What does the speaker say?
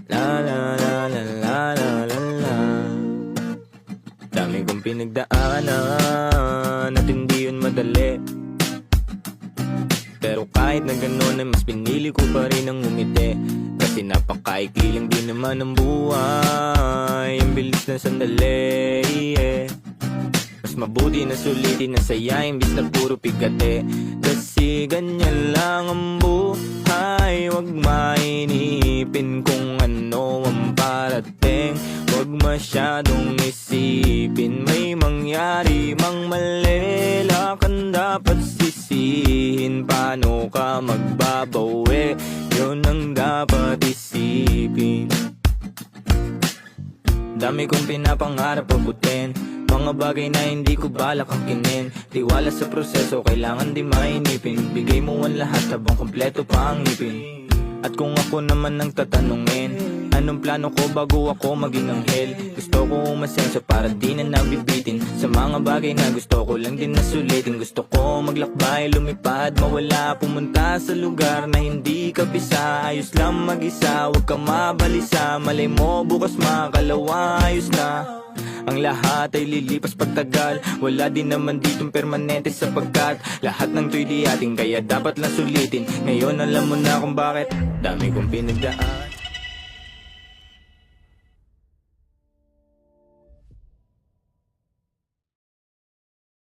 La la la la la la la la. Dami kong pinagdaanan at hindi yun madali. Pero kahit na gano'n ay mas pinili ko pa rin ang umiti. Kasi napakaikli lang din naman ang buhay. Ang bilis ng sandali, yeah. Mas mabuti na sulitin na saya imbis na puro pigate. Kasi ganyan lang ang buhay. Huwag mainipin kung ano ang parating. Huwag masyadong isipin may mangyari mang mali. Lakan dapat sisihin, paano ka magbabawi, yun ang dapat isipin. Dami kong pinapangarap abutin, mga bagay na hindi ko balak angkinin. Tiwala sa proseso, kailangan di mainipin. Bigay mo ang lahat habang kompleto pa ang ngipin. At kung ako naman ang tatanungin, anong plano ko bago ako maging anghel? Gusto ko umasenso para di na nabibitin sa mga bagay na gusto ko lang din nasulitin. Gusto ko maglakbay, lumipad, mawala, pumunta sa lugar na hindi ka bisa. Ayos lang mag-isa, huwag ka mabalisa. Malay mo bukas makalawa, ayos na. Ang lahat ay lilipas pagtagal. Wala din naman ditong permanente sapagkat lahat ng to'y di ating, kaya dapat lang sulitin. Ngayon alam mo na kung bakit dami kong pinagdaan.